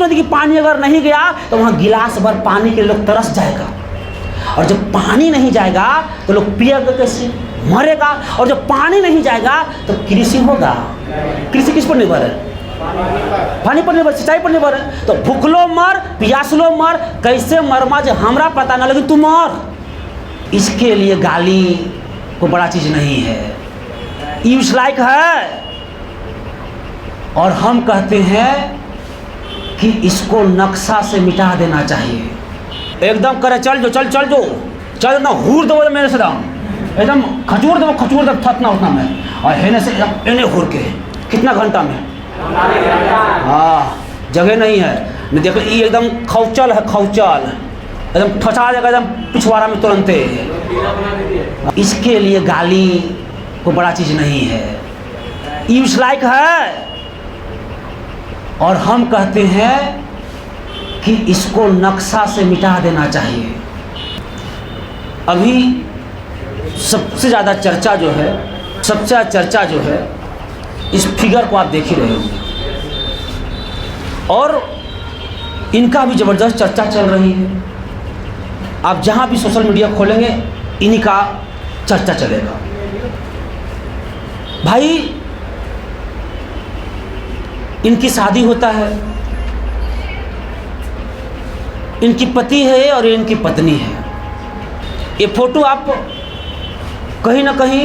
बूंद की पानी अगर नहीं गया तो वहाँ गिलास भर पानी के लोग तरस जाएगा, और जब पानी नहीं जाएगा तो लोग पिएगा कैसे, मरेगा। और जब पानी नहीं जाएगा तो कृषि होगा। कृषि किस पर निर्भर है? पानी पर निर्भर, सिंचाई पर निर्भर है। तो भूखलो मर, प्यासलो मर, कैसे मरमा जो हमरा पता ना, लेकिन तू मर। इसके लिए गाली को बड़ा चीज नहीं है, यूज लाइक है। और हम कहते हैं कि इसको नक्शा से मिटा देना चाहिए। एकदम करे चल जो, चल जो, चल ना हूर दो मेरे से दाम, एकदम खचूर दो थतना उतना में, और हेने से एने हूर के कितना घंटा में। हाँ, जगह नहीं है। नहीं देखो ये एकदम खौचल है, खौचल एकदम ठचा जाएगा एकदम पिछवाड़ा में तुरंते। इसके लिए गाली को बड़ा चीज नहीं है, यूज लाइक है। और हम कहते हैं कि इसको नक्शा से मिटा देना चाहिए। अभी सबसे ज़्यादा चर्चा जो है, इस फिगर को आप देख ही रहे होंगे, और इनका भी ज़बरदस्त चर्चा चल रही है। आप जहाँ भी सोशल मीडिया खोलेंगे इन्हीं का चर्चा चलेगा। भाई इनकी शादी होता है, इनकी पति है और इनकी पत्नी है। ये फोटो आप कहीं ना कहीं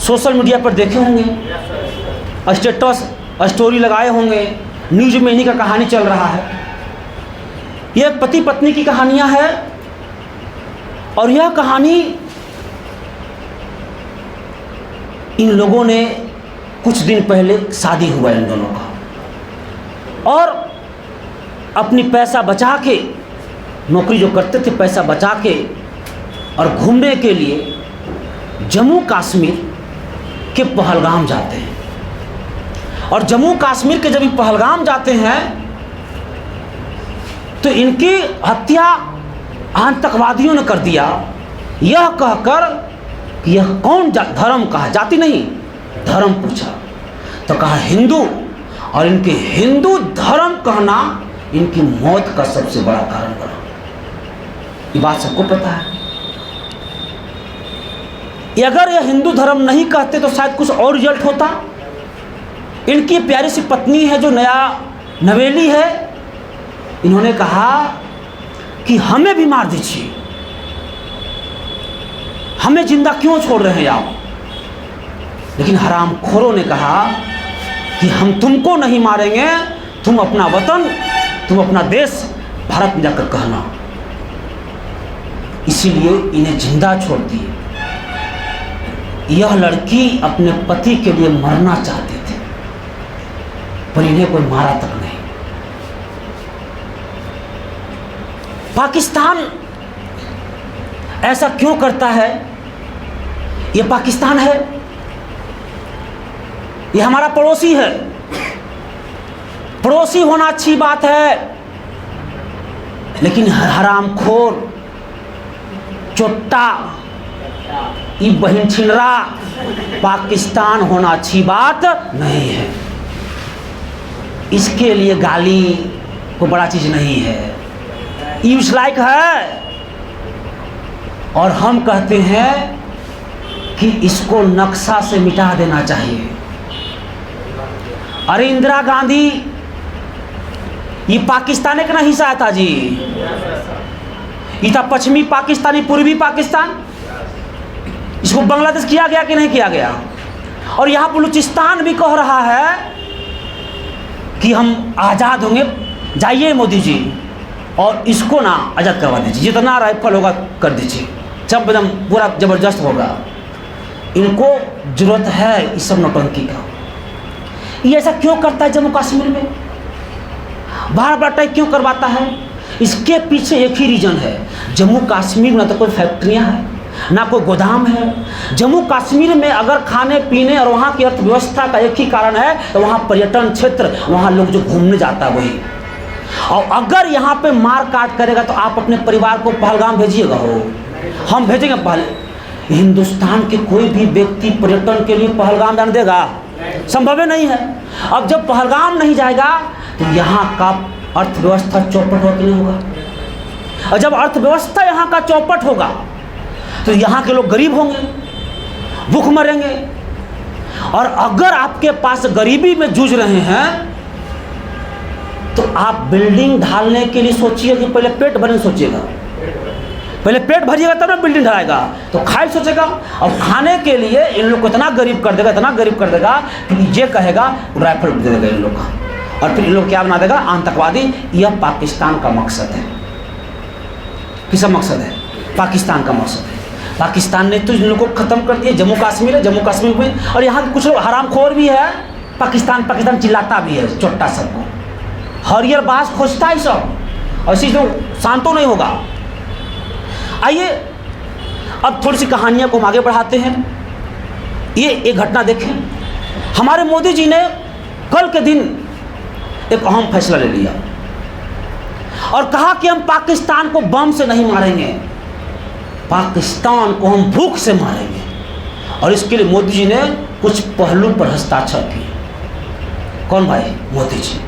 सोशल मीडिया पर देखे होंगे, स्टेटस स्टोरी लगाए होंगे, न्यूज में इन्हीं का कहानी चल रहा है। यह पति पत्नी की कहानियां है, और यह कहानी इन लोगों ने कुछ दिन पहले शादी हुआ इन दोनों का, और अपनी पैसा बचा के, नौकरी जो करते थे पैसा बचा के, और घूमने के लिए जम्मू कश्मीर के पहलगाम जाते हैं। और जम्मू कश्मीर के जब पहलगाम जाते हैं तो इनकी हत्या आतंकवादियों ने कर दिया, यह कहकर कि यह कौन धर्म का है, जाति नहीं धर्म पूछा तो कहा हिंदू, और इनके हिंदू धर्म कहना इनकी मौत का सबसे बड़ा कारण बना। ये बात सबको पता है। अगर यह हिंदू धर्म नहीं कहते तो शायद कुछ और रिजल्ट होता। इनकी प्यारी सी पत्नी है जो नया नवेली है, इन्होंने कहा कि हमें भी मार दीजिए, हमें जिंदा क्यों छोड़ रहे हैं आप। लेकिन हरामखोरों ने कहा कि हम तुमको नहीं मारेंगे, तुम अपना वतन, तुम अपना देश भारत में जाकर कहना। इसीलिए इन्हें जिंदा छोड़ दिए। यह लड़की अपने पति के लिए मरना चाहते थे, पर इन्हें कोई मारा तक नहीं। पाकिस्तान ऐसा क्यों करता है? यह पाकिस्तान है, यह हमारा पड़ोसी है। पड़ोसी होना अच्छी बात है, लेकिन हरामखोर, चोट्टा, ये बहन छिनरा पाकिस्तान होना अच्छी बात नहीं है। इसके लिए गाली को बड़ा चीज नहीं है, यूज लाइक है। और हम कहते हैं कि इसको नक्शा से मिटा देना चाहिए। अरे इंदिरा गांधी ये पाकिस्तान का ना हिस्सा था जी, ये था पश्चिमी पाकिस्तानी, पूर्वी पाकिस्तान। इसको बांग्लादेश किया गया कि नहीं किया गया? और यहाँ बलूचिस्तान भी कह रहा है कि हम आज़ाद होंगे। जाइए मोदी जी और इसको ना आज़ाद करवा दीजिए, जितना राइफल होगा कर दीजिए, सब एकदम पूरा ज़बरदस्त होगा। इनको जरूरत है इस सब नौटंकी का। ये ऐसा क्यों करता है जम्मू कश्मीर में? बार बार अटैक क्यों करवाता है? इसके पीछे एक ही रीजन है। जम्मू कश्मीर में ना तो कोई फैक्ट्रियाँ हैं, ना कोई गोदाम है। जम्मू कश्मीर में अगर खाने पीने और वहाँ की अर्थव्यवस्था का एक ही कारण है तो वहाँ पर्यटन क्षेत्र, वहाँ लोग जो घूमने जाता है वही। और अगर यहाँ पे मार काट करेगा तो आप अपने परिवार को पहलगाम भेजिएगा? हो हम भेजेंगे पहले। हिंदुस्तान के कोई भी व्यक्ति पर्यटन के लिए पहलगाम जाने देगा? संभव ही नहीं है। अब जब पहलगाम नहीं जाएगा तो यहाँ का अर्थव्यवस्था चौपट होकर नहीं होगा। और जब अर्थव्यवस्था यहाँ का चौपट होगा तो यहाँ के लोग गरीब होंगे, भूख मरेंगे। और अगर आपके पास गरीबी में जूझ रहे हैं तो आप बिल्डिंग ढालने के लिए सोचिए कि पहले पेट भरने सोचिएगा। पहले पेट भरिएगा तब ना बिल्डिंग ढाएगा। तो खाए सोचेगा, और खाने के लिए इन लोग को इतना गरीब कर देगा, इतना गरीब कर देगा कि ये कहेगा राइफल दे देगा इन लोग का, और फिर इन लोग क्या बना देगा, आतंकवादी। यह पाकिस्तान का मकसद है। किसका मकसद है? पाकिस्तान का मकसद है। पाकिस्तान ने तो इन लोगों को ख़त्म कर दिया। जम्मू कश्मीर है, जम्मू कश्मीर में, और यहाँ के कुछ लोग हरामखोर भी है। पाकिस्तान पाकिस्तान चिल्लाता भी है, चोट्टा सबको हरियर बास खोजता है सब, और इसी तो शांतो नहीं होगा। आइए अब थोड़ी सी कहानियाँ को हम आगे बढ़ाते हैं। ये एक घटना देखें। हमारे मोदी जी ने कल के दिन एक अहम फैसला ले लिया और कहा कि हम पाकिस्तान को बम से नहीं मारेंगे, पाकिस्तान को हम भूख से मारेंगे। और इसके लिए मोदी जी ने कुछ पहलू पर हस्ताक्षर किए। कौन भाई? मोदी जी।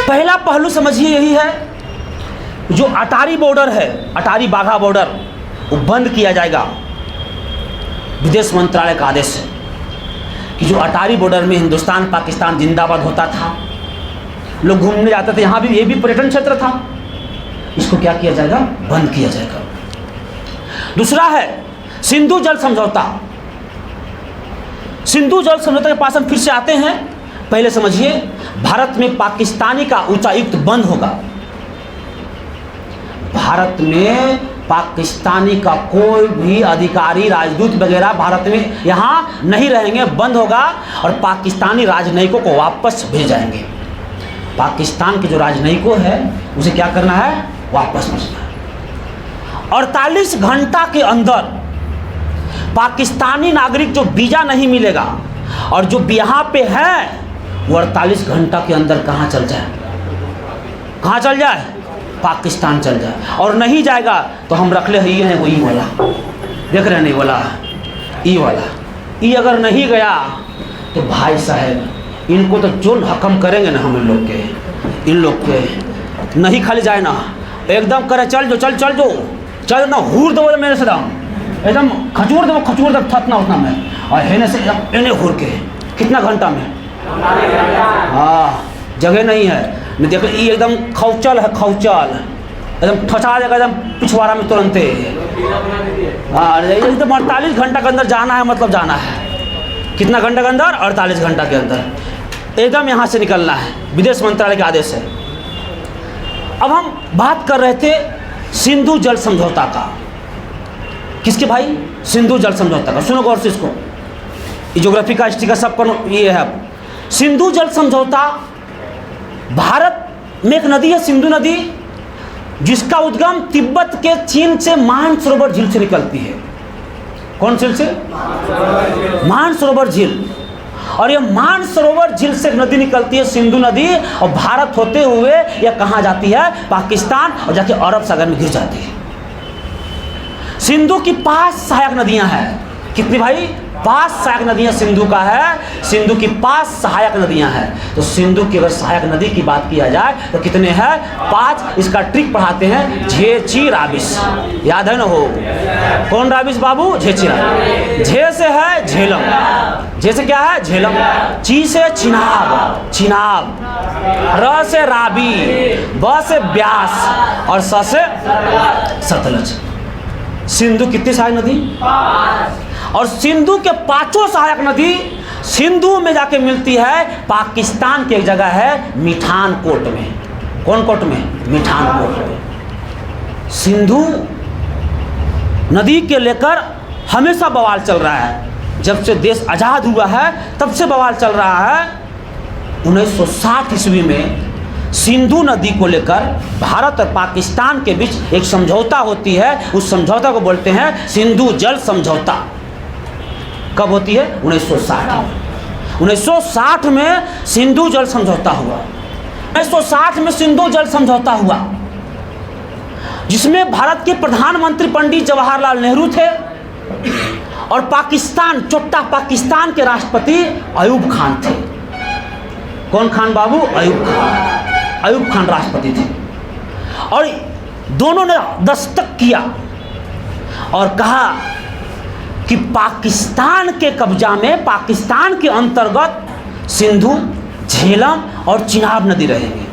पहला पहलू समझिए यही है, जो अटारी बॉर्डर है, अटारी बाघा बॉर्डर, वो बंद किया जाएगा। विदेश मंत्रालय का आदेश है कि जो अटारी बॉर्डर में हिंदुस्तान पाकिस्तान जिंदाबाद होता था, लोग घूमने जाते थे, यहाँ भी ये भी पर्यटन क्षेत्र था, इसको क्या किया जाएगा? बंद किया जाएगा। दूसरा है सिंधु जल समझौता। सिंधु जल समझौता के पास हम फिर से आते हैं। पहले समझिए, भारत में पाकिस्तानी का उच्चायुक्त बंद होगा। भारत में पाकिस्तानी का कोई भी अधिकारी, राजदूत वगैरह भारत में यहाँ नहीं रहेंगे, बंद होगा। और पाकिस्तानी राजनयिकों को वापस भेज जाएंगे। पाकिस्तान के जो राजनयिकों है उसे क्या करना है? वापस भेजना है। 48 घंटा के अंदर पाकिस्तानी नागरिक जो वीज़ा नहीं मिलेगा और जो यहाँ पे है वो 48 घंटा के अंदर कहाँ चल जाए? कहाँ चल जाए? पाकिस्तान चल जाए। और नहीं जाएगा तो हम रख ले ही हैं वो ई वाला, देख रहे नहीं वाला, ई वाला। ई अगर नहीं गया तो भाई साहब इनको तो जो हकम करेंगे ना हम इन लोग के नहीं खाली जाए ना, एकदम करे चल जो चल चल जो चल ना, हूर दो मेरे से एकदम खचूर दो थतना उतना में, और हेने से एने हूर के कितना घंटा में। हाँ, जगह नहीं है। मैं देख ये एकदम खौचल है, खौचल एकदम ठचा जाएगा एकदम पिछवाड़ा में तुरंत। हाँ, एकदम 48 घंटा के अंदर जाना है, मतलब जाना है। कितना घंटा के अंदर? 48 घंटा के अंदर एकदम यहाँ से निकलना है। विदेश मंत्रालय का आदेश है। अब हम बात कर रहे थे सिंधु जल समझौता का। किसके भाई? सिंधु जल समझौता का। सुनो गौर से इसको, ये ज्योग्राफी का, हिस्ट्री का सबका ये है। सिंधु जल समझौता, भारत में एक नदी है सिंधु नदी, जिसका उद्गम तिब्बत के चीन से मानसरोवर झील से निकलती है। कौन झील से? मानसरोवर झील। और ये मानसरोवर झील से नदी निकलती है, सिंधु नदी, और भारत होते हुए यह कहाँ जाती है? पाकिस्तान, और जाके अरब सागर में गिर जाती है। सिंधु की 5 सहायक नदियां हैं। कितनी भाई? 5 सहायक नदियां सिंधु का है। सिंधु की 5 सहायक नदियां हैं। तो सिंधु की अगर सहायक नदी की बात किया जाए तो कितने हैं? 5। इसका ट्रिक पढ़ाते हैं, झेची राबिस। याद है ना? हो कौन राबिस बाबू? झेची राबिस। झे से है झेलम, झे से क्या है? झेलम। ची से चिनाब, चिनाब। र से राबी, ब से ब्यास, और स से सतलज। सिंधु कितनी सहायक नदी? 5। और सिंधु के 5 सहायक नदी सिंधु में जाके मिलती है पाकिस्तान की एक जगह है मिठान कोट में। कौन कोट में? मिठान कोट में। सिंधु नदी के लेकर हमेशा बवाल चल रहा है। जब से देश आज़ाद हुआ है तब से बवाल चल रहा है। 1960 ईस्वी में सिंधु नदी को लेकर भारत और पाकिस्तान के बीच एक समझौता होती है। उस समझौता को बोलते हैं सिंधु जल समझौता। कब होती है? 1960। 1960 में सिंधु जल समझौता हुआ। 1960 में सिंधु जल समझौता हुआ, जिसमें भारत के प्रधानमंत्री पंडित जवाहरलाल नेहरू थे और पाकिस्तान, चोट्टा पाकिस्तान के राष्ट्रपति अयूब खान थे। कौन खान बाबू? अयूब खान। अयूब खान राष्ट्रपति थे, और दोनों ने दस्तक किया और कहा कि पाकिस्तान के कब्जा में, पाकिस्तान के अंतर्गत सिंधु, झेलम और चिनाब नदी रहेंगी।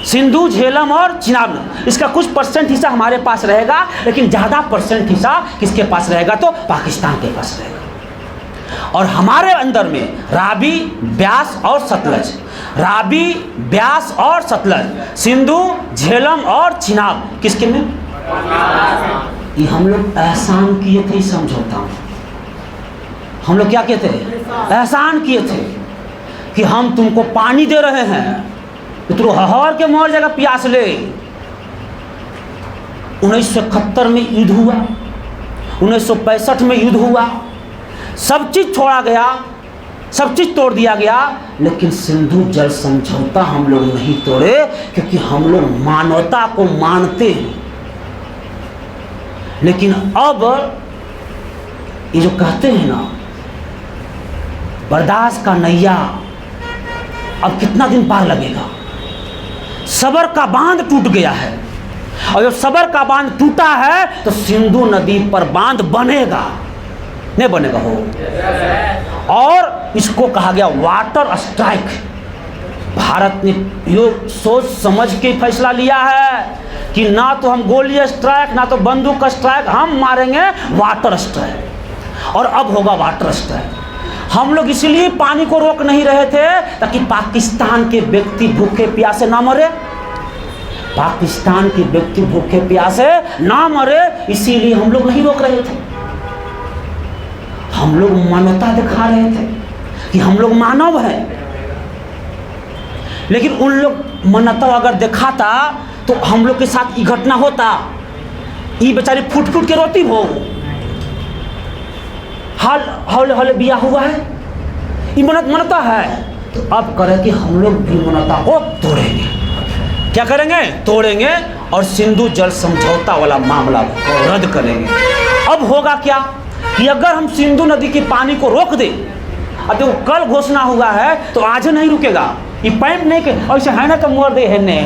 सिंधु, झेलम और चिनाब नदी, इसका कुछ परसेंट हिस्सा हमारे पास रहेगा, लेकिन ज़्यादा परसेंट हिस्सा किसके पास रहेगा? तो पाकिस्तान के पास रहेगा। और हमारे अंदर में रावी, ब्यास और सतलज, रावी, ब्यास और सतलज, सिंधु, झेलम और चिनाब किसके में? ये हम लोग एहसान किए थे इस समझौता में। हम लोग क्या किए थे? एहसान किए थे कि हम तुमको पानी दे रहे हैं तो तू हहर के मर जाएगा प्यास ले। 1971 में युद्ध हुआ, 1965 में युद्ध हुआ, सब चीज़ छोड़ा गया, सब चीज़ तोड़ दिया गया, लेकिन सिंधु जल समझौता हम लोग नहीं तोड़े, क्योंकि हम लोग मानवता को मानते हैं। लेकिन अब ये जो कहते हैं ना, बर्दाश्त का नैया अब कितना दिन पार लगेगा? सबर का बांध टूट गया है, और जब सबर का बांध टूटा है तो सिंधु नदी पर बांध बनेगा, नहीं बनेगा हो। और इसको कहा गया वाटर स्ट्राइक। भारत ने यो सोच समझ के फैसला लिया है कि ना तो हम गोली स्ट्राइक, ना तो बंदूक स्ट्राइक, हम मारेंगे वाटर स्ट्राइक। और अब होगा वाटर स्ट्राइक। हम लोग इसलिए पानी को रोक नहीं रहे थे ताकि पाकिस्तान के व्यक्ति भूखे प्यासे ना मरे, पाकिस्तान के व्यक्ति भूखे प्यासे ना मरे, इसीलिए हम लोग नहीं रोक रहे थे। हम लोग मानवता दिखा रहे थे कि हम लोग मानव हैं। लेकिन उन लोग मानवता अगर दिखाता तो हम लोग के साथ ये घटना होता, ये बेचारी फूट फूट के रोती हो, हाल हौले हौले बिया हुआ है, ये मानवता है। तो अब करें कि हम लोग भी मानवता को तोड़ेंगे। क्या करेंगे? तोड़ेंगे, और सिंधु जल समझौता वाला मामला को रद्द करेंगे। अब होगा क्या कि अगर हम सिंधु नदी के पानी को रोक दें, अब देखो कल घोषणा हुआ है तो आज नहीं रुकेगा। ये पाइप नहीं के ऐसे है ना तो मोड़ दे है ने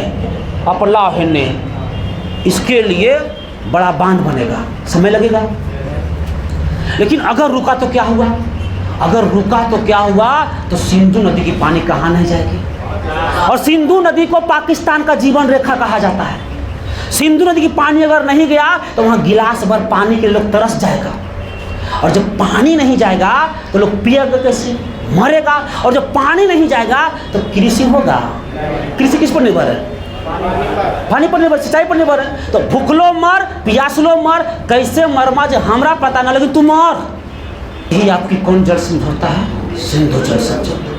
अपला है ने, इसके लिए बड़ा बांध बनेगा, समय लगेगा। लेकिन अगर रुका तो क्या हुआ? अगर रुका तो क्या हुआ? तो सिंधु नदी की पानी कहाँ नहीं जाएगी। और सिंधु नदी को पाकिस्तान का जीवन रेखा कहा जाता है। सिंधु नदी की पानी अगर नहीं गया तो वहाँ गिलास भर पानी के लोग तरस जाएगा, और जब पानी नहीं जाएगा तो लोग पिएगा कैसे? मरेगा। और जब पानी नहीं जाएगा तो कृषि होगा। कृषि किस पर निर्भर है? पानी पर निर्भर, सिंचाई पर निर्भर है। तो भूखलो मर, प्यासलो मर, कैसे मरमा जो हमरा पता ना, लेकिन तू मर। यही आपकी कौन जल समझौता है? सिंधु जल समझौता।